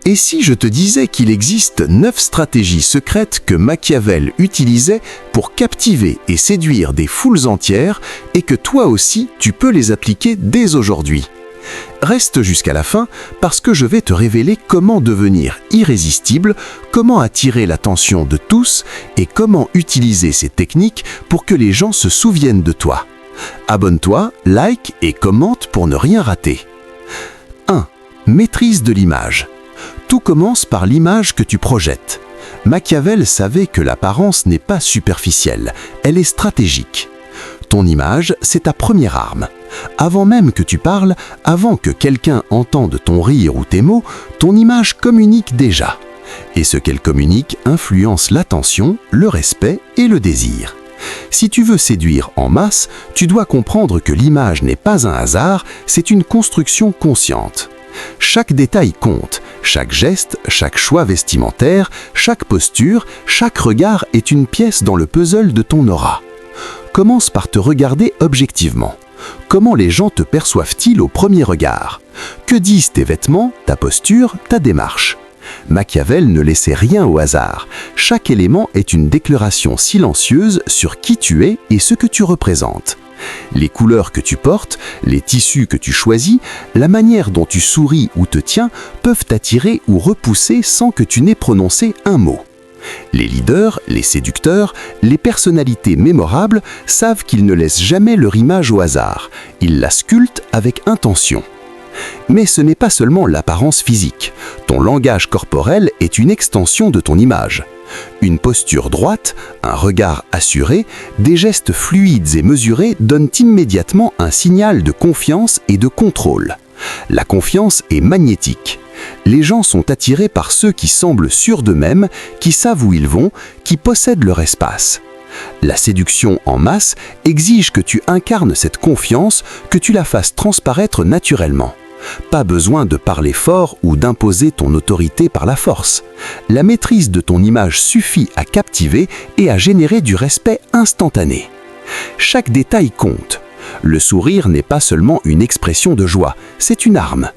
Et si je te disais qu'il existe 9 stratégies secrètes que Machiavel utilisait pour captiver et séduire des foules entières et que toi aussi tu peux les appliquer dès aujourd'hui? Reste jusqu'à la fin parce que je vais te révéler comment devenir irrésistible, comment attirer l'attention de tous et comment utiliser ces techniques pour que les gens se souviennent de toi. Abonne-toi, like et commente pour ne rien rater. 1. Maîtrise de l'image. Tout commence par l'image que tu projettes. Machiavel savait que l'apparence n'est pas superficielle, elle est stratégique. Ton image, c'est ta première arme. Avant même que tu parles, avant que quelqu'un entende ton rire ou tes mots, ton image communique déjà. Et ce qu'elle communique influence l'attention, le respect et le désir. Si tu veux séduire en masse, tu dois comprendre que l'image n'est pas un hasard, c'est une construction consciente. Chaque détail compte, chaque geste, chaque choix vestimentaire, chaque posture, chaque regard est une pièce dans le puzzle de ton aura. Commence par te regarder objectivement. Comment les gens te perçoivent-ils au premier regard? Que disent tes vêtements, ta posture, ta démarche? Machiavel ne laissait rien au hasard. Chaque élément est une déclaration silencieuse sur qui tu es et ce que tu représentes. Les couleurs que tu portes, les tissus que tu choisis, la manière dont tu souris ou te tiens peuvent t'attirer ou repousser sans que tu n'aies prononcé un mot. Les leaders, les séducteurs, les personnalités mémorables savent qu'ils ne laissent jamais leur image au hasard. Ils la sculptent avec intention. Mais ce n'est pas seulement l'apparence physique. Ton langage corporel est une extension de ton image. Une posture droite, un regard assuré, des gestes fluides et mesurés donnent immédiatement un signal de confiance et de contrôle. La confiance est magnétique. Les gens sont attirés par ceux qui semblent sûrs d'eux-mêmes, qui savent où ils vont, qui possèdent leur espace. La séduction en masse exige que tu incarnes cette confiance, que tu la fasses transparaître naturellement. Pas besoin de parler fort ou d'imposer ton autorité par la force. La maîtrise de ton image suffit à captiver et à générer du respect instantané. Chaque détail compte. Le sourire n'est pas seulement une expression de joie, c'est une arme.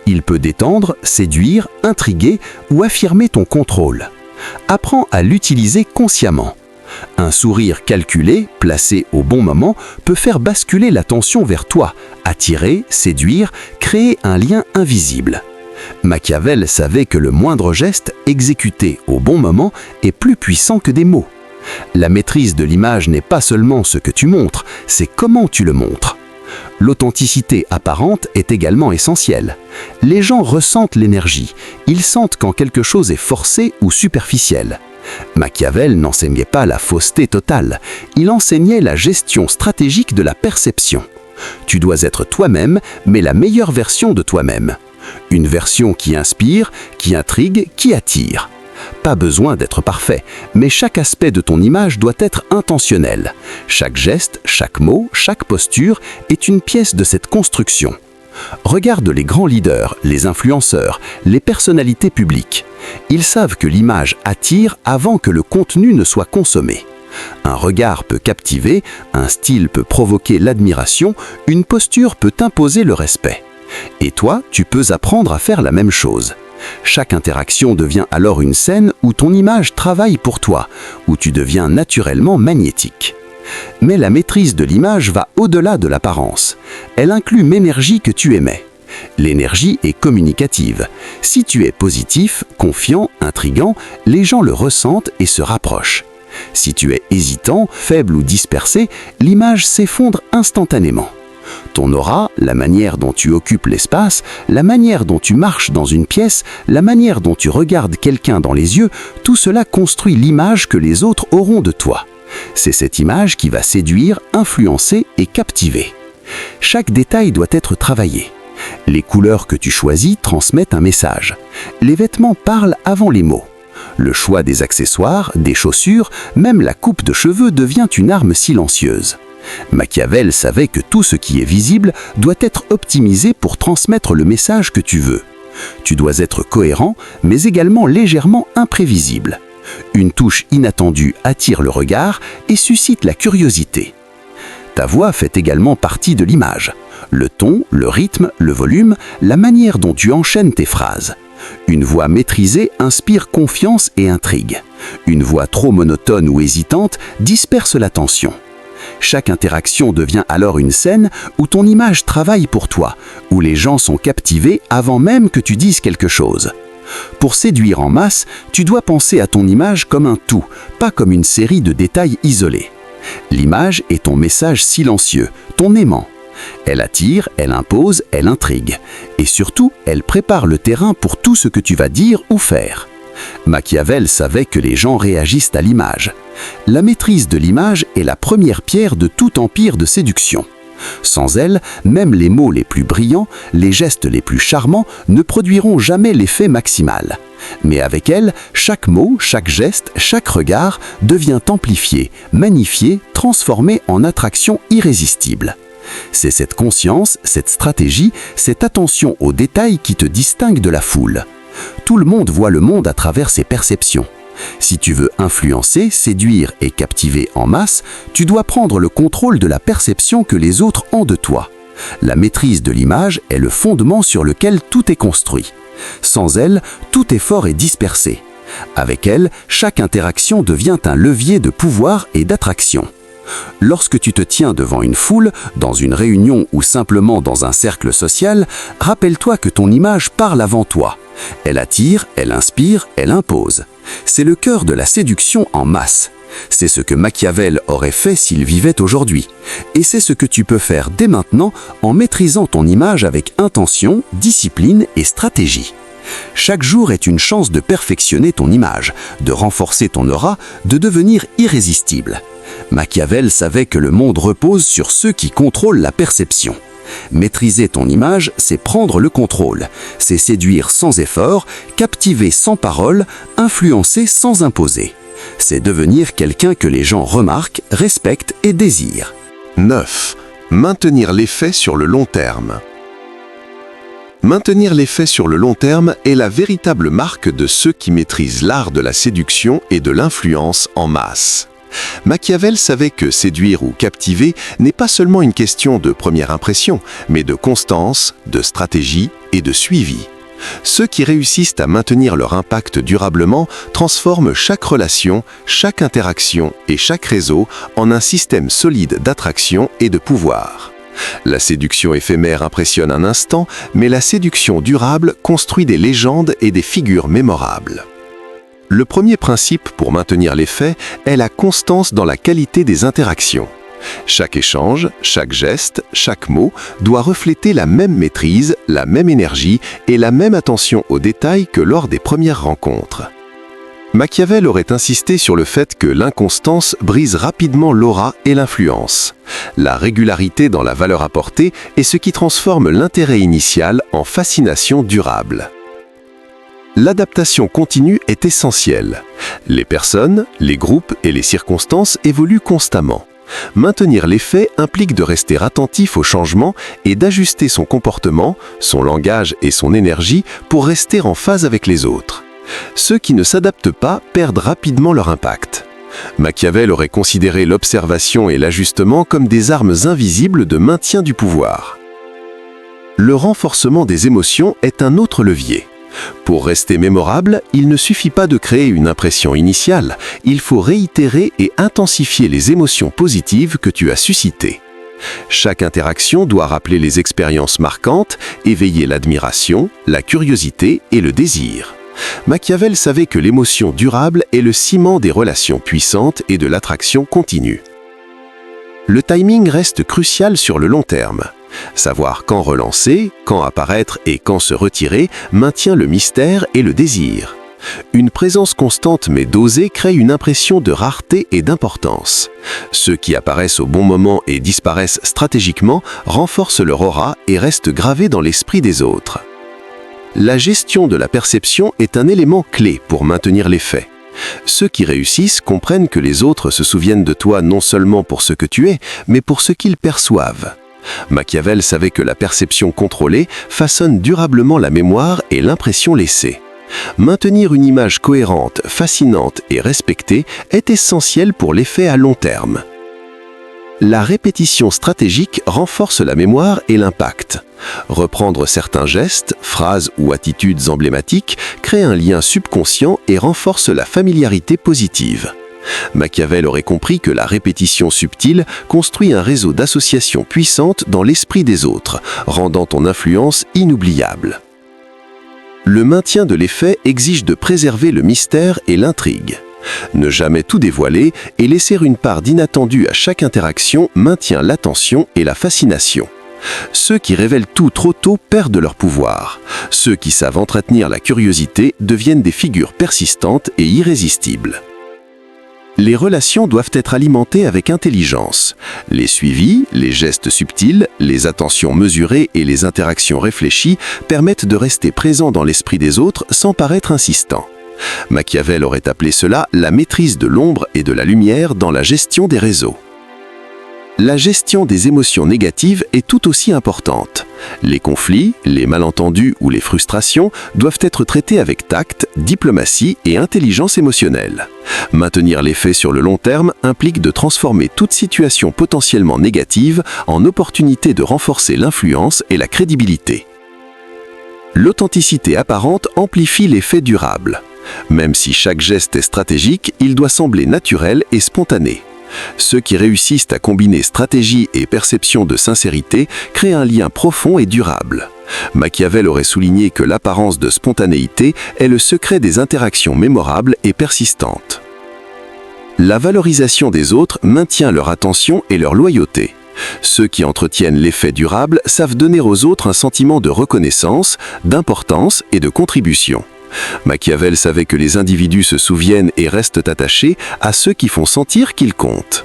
Il peut détendre, séduire, intriguer ou affirmer ton contrôle. Apprends à l'utiliser consciemment. Un sourire calculé, placé au bon moment, peut faire basculer l'attention vers toi, attirer, séduire, créer un lien invisible. Machiavel savait que le moindre geste, exécuté au bon moment, est plus puissant que des mots. La maîtrise de l'image n'est pas seulement ce que tu montres, c'est comment tu le montres. L'authenticité apparente est également essentielle. Les gens ressentent l'énergie, ils sentent quand quelque chose est forcé ou superficiel. Machiavel n'enseignait pas la fausseté totale, il enseignait la gestion stratégique de la perception. Tu dois être toi-même, mais la meilleure version de toi-même. Une version qui inspire, qui intrigue, qui attire. Pas besoin d'être parfait, mais chaque aspect de ton image doit être intentionnel. Chaque geste, chaque mot, chaque posture est une pièce de cette construction. Regarde les grands leaders, les influenceurs, les personnalités publiques. Ils savent que l'image attire avant que le contenu ne soit consommé. Un regard peut captiver, un style peut provoquer l'admiration, une posture peut imposer le respect. Et toi, tu peux apprendre à faire la même chose. Chaque interaction devient alors une scène où ton image travaille pour toi, où tu deviens naturellement magnétique. Mais la maîtrise de l'image va au-delà de l'apparence. Elle inclut l'énergie que tu émets. L'énergie est communicative. Si tu es positif, confiant, intriguant, les gens le ressentent et se rapprochent. Si tu es hésitant, faible ou dispersé, l'image s'effondre instantanément. Ton aura, la manière dont tu occupes l'espace, la manière dont tu marches dans une pièce, la manière dont tu regardes quelqu'un dans les yeux, tout cela construit l'image que les autres auront de toi. C'est cette image qui va séduire, influencer et captiver. Chaque détail doit être travaillé. Les couleurs que tu choisis transmettent un message. Les vêtements parlent avant les mots. Le choix des accessoires, des chaussures, même la coupe de cheveux devient une arme silencieuse. Machiavel savait que tout ce qui est visible doit être optimisé pour transmettre le message que tu veux. Tu dois être cohérent, mais également légèrement imprévisible. Une touche inattendue attire le regard et suscite la curiosité. Ta voix fait également partie de l'image. Le ton, le rythme, le volume, la manière dont tu enchaînes tes phrases. Une voix maîtrisée inspire confiance et intrigue. Une voix trop monotone ou hésitante disperse l'attention. Chaque interaction devient alors une scène où ton image travaille pour toi, où les gens sont captivés avant même que tu dises quelque chose. Pour séduire en masse, tu dois penser à ton image comme un tout, pas comme une série de détails isolés. L'image est ton message silencieux, ton aimant. Elle attire, elle impose, elle intrigue. Et surtout, elle prépare le terrain pour tout ce que tu vas dire ou faire. Machiavel savait que les gens réagissent à l'image. La maîtrise de l'image est la première pierre de tout empire de séduction. Sans elle, même les mots les plus brillants, les gestes les plus charmants ne produiront jamais l'effet maximal. Mais avec elle, chaque mot, chaque geste, chaque regard devient amplifié, magnifié, transformé en attraction irrésistible. C'est cette conscience, cette stratégie, cette attention aux détails qui te distingue de la foule. Tout le monde voit le monde à travers ses perceptions. Si tu veux influencer, séduire et captiver en masse, tu dois prendre le contrôle de la perception que les autres ont de toi. La maîtrise de l'image est le fondement sur lequel tout est construit. Sans elle, tout effort est dispersé. Avec elle, chaque interaction devient un levier de pouvoir et d'attraction. Lorsque tu te tiens devant une foule, dans une réunion ou simplement dans un cercle social, rappelle-toi que ton image parle avant toi. Elle attire, elle inspire, elle impose. C'est le cœur de la séduction en masse. C'est ce que Machiavel aurait fait s'il vivait aujourd'hui. Et c'est ce que tu peux faire dès maintenant en maîtrisant ton image avec intention, discipline et stratégie. Chaque jour est une chance de perfectionner ton image, de renforcer ton aura, de devenir irrésistible. Machiavel savait que le monde repose sur ceux qui contrôlent la perception. Maîtriser ton image, c'est prendre le contrôle. C'est séduire sans effort, captiver sans parole, influencer sans imposer. C'est devenir quelqu'un que les gens remarquent, respectent et désirent. 9. Maintenir l'effet sur le long terme. Maintenir l'effet sur le long terme est la véritable marque de ceux qui maîtrisent l'art de la séduction et de l'influence en masse. Machiavel savait que séduire ou captiver n'est pas seulement une question de première impression, mais de constance, de stratégie et de suivi. Ceux qui réussissent à maintenir leur impact durablement transforment chaque relation, chaque interaction et chaque réseau en un système solide d'attraction et de pouvoir. La séduction éphémère impressionne un instant, mais la séduction durable construit des légendes et des figures mémorables. Le premier principe pour maintenir l'effet est la constance dans la qualité des interactions. Chaque échange, chaque geste, chaque mot doit refléter la même maîtrise, la même énergie et la même attention aux détails que lors des premières rencontres. Machiavel aurait insisté sur le fait que l'inconstance brise rapidement l'aura et l'influence. La régularité dans la valeur apportée est ce qui transforme l'intérêt initial en fascination durable. L'adaptation continue est essentielle. Les personnes, les groupes et les circonstances évoluent constamment. Maintenir l'effet implique de rester attentif aux changements et d'ajuster son comportement, son langage et son énergie pour rester en phase avec les autres. Ceux qui ne s'adaptent pas perdent rapidement leur impact. Machiavel aurait considéré l'observation et l'ajustement comme des armes invisibles de maintien du pouvoir. Le renforcement des émotions est un autre levier. Pour rester mémorable, il ne suffit pas de créer une impression initiale, il faut réitérer et intensifier les émotions positives que tu as suscitées. Chaque interaction doit rappeler les expériences marquantes, éveiller l'admiration, la curiosité et le désir. Machiavel savait que l'émotion durable est le ciment des relations puissantes et de l'attraction continue. Le timing reste crucial sur le long terme. Savoir quand relancer, quand apparaître et quand se retirer maintient le mystère et le désir. Une présence constante mais dosée crée une impression de rareté et d'importance. Ceux qui apparaissent au bon moment et disparaissent stratégiquement renforcent leur aura et restent gravés dans l'esprit des autres. La gestion de la perception est un élément clé pour maintenir l'effet. Ceux qui réussissent comprennent que les autres se souviennent de toi non seulement pour ce que tu es, mais pour ce qu'ils perçoivent. Machiavel savait que la perception contrôlée façonne durablement la mémoire et l'impression laissée. Maintenir une image cohérente, fascinante et respectée est essentiel pour l'effet à long terme. La répétition stratégique renforce la mémoire et l'impact. Reprendre certains gestes, phrases ou attitudes emblématiques crée un lien subconscient et renforce la familiarité positive. Machiavel aurait compris que la répétition subtile construit un réseau d'associations puissantes dans l'esprit des autres, rendant ton influence inoubliable. Le maintien de l'effet exige de préserver le mystère et l'intrigue. Ne jamais tout dévoiler et laisser une part d'inattendu à chaque interaction maintient l'attention et la fascination. Ceux qui révèlent tout trop tôt perdent leur pouvoir. Ceux qui savent entretenir la curiosité deviennent des figures persistantes et irrésistibles. Les relations doivent être alimentées avec intelligence. Les suivis, les gestes subtils, les attentions mesurées et les interactions réfléchies permettent de rester présent dans l'esprit des autres sans paraître insistant. Machiavel aurait appelé cela la maîtrise de l'ombre et de la lumière dans la gestion des réseaux. La gestion des émotions négatives est tout aussi importante. Les conflits, les malentendus ou les frustrations doivent être traités avec tact, diplomatie et intelligence émotionnelle. Maintenir l'effet sur le long terme implique de transformer toute situation potentiellement négative en opportunité de renforcer l'influence et la crédibilité. L'authenticité apparente amplifie l'effet durable. Même si chaque geste est stratégique, il doit sembler naturel et spontané. Ceux qui réussissent à combiner stratégie et perception de sincérité créent un lien profond et durable. Machiavel aurait souligné que l'apparence de spontanéité est le secret des interactions mémorables et persistantes. La valorisation des autres maintient leur attention et leur loyauté. Ceux qui entretiennent l'effet durable savent donner aux autres un sentiment de reconnaissance, d'importance et de contribution. Machiavel savait que les individus se souviennent et restent attachés à ceux qui font sentir qu'ils comptent.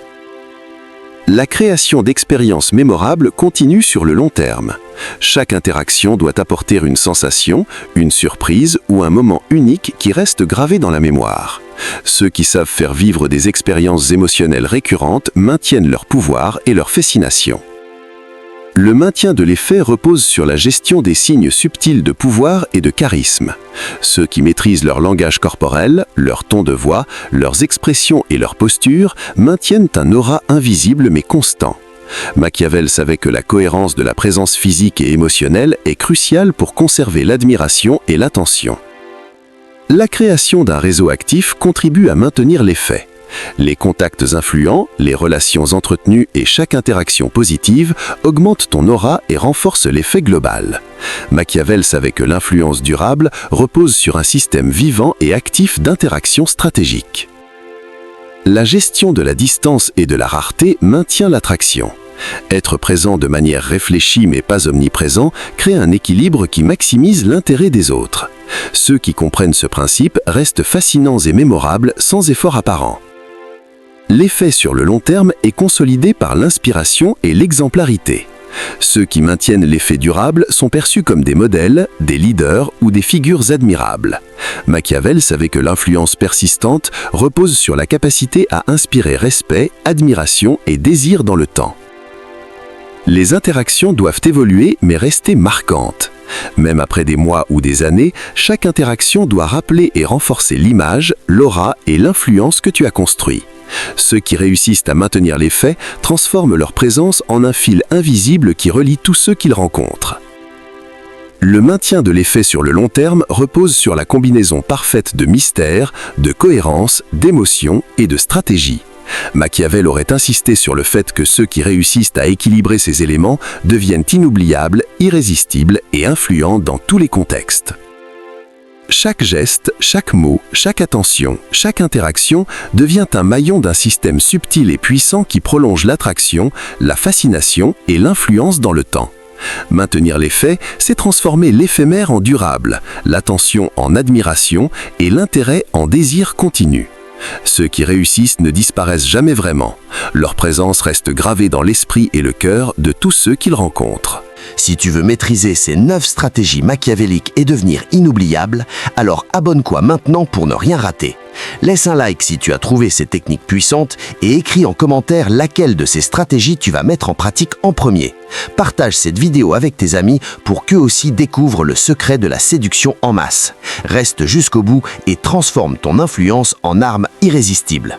La création d'expériences mémorables continue sur le long terme. Chaque interaction doit apporter une sensation, une surprise ou un moment unique qui reste gravé dans la mémoire. Ceux qui savent faire vivre des expériences émotionnelles récurrentes maintiennent leur pouvoir et leur fascination. Le maintien de l'effet repose sur la gestion des signes subtils de pouvoir et de charisme. Ceux qui maîtrisent leur langage corporel, leur ton de voix, leurs expressions et leur posture maintiennent un aura invisible mais constant. Machiavel savait que la cohérence de la présence physique et émotionnelle est cruciale pour conserver l'admiration et l'attention. La création d'un réseau actif contribue à maintenir l'effet. Les contacts influents, les relations entretenues et chaque interaction positive augmentent ton aura et renforcent l'effet global. Machiavel savait que l'influence durable repose sur un système vivant et actif d'interactions stratégiques. La gestion de la distance et de la rareté maintient l'attraction. Être présent de manière réfléchie mais pas omniprésent crée un équilibre qui maximise l'intérêt des autres. Ceux qui comprennent ce principe restent fascinants et mémorables sans effort apparent. L'effet sur le long terme est consolidé par l'inspiration et l'exemplarité. Ceux qui maintiennent l'effet durable sont perçus comme des modèles, des leaders ou des figures admirables. Machiavel savait que l'influence persistante repose sur la capacité à inspirer respect, admiration et désir dans le temps. Les interactions doivent évoluer mais rester marquantes. Même après des mois ou des années, chaque interaction doit rappeler et renforcer l'image, l'aura et l'influence que tu as construit. Ceux qui réussissent à maintenir l'effet transforment leur présence en un fil invisible qui relie tous ceux qu'ils rencontrent. Le maintien de l'effet sur le long terme repose sur la combinaison parfaite de mystère, de cohérence, d'émotion et de stratégie. Machiavel aurait insisté sur le fait que ceux qui réussissent à équilibrer ces éléments deviennent inoubliables, irrésistibles et influents dans tous les contextes. Chaque geste, chaque mot, chaque attention, chaque interaction devient un maillon d'un système subtil et puissant qui prolonge l'attraction, la fascination et l'influence dans le temps. Maintenir l'effet, c'est transformer l'éphémère en durable, l'attention en admiration et l'intérêt en désir continu. Ceux qui réussissent ne disparaissent jamais vraiment. Leur présence reste gravée dans l'esprit et le cœur de tous ceux qu'ils rencontrent. Si tu veux maîtriser ces 9 stratégies machiavéliques et devenir inoubliable, alors abonne-toi maintenant pour ne rien rater. Laisse un like si tu as trouvé ces techniques puissantes et écris en commentaire laquelle de ces stratégies tu vas mettre en pratique en premier. Partage cette vidéo avec tes amis pour qu'eux aussi découvrent le secret de la séduction en masse. Reste jusqu'au bout et transforme ton influence en arme irrésistible.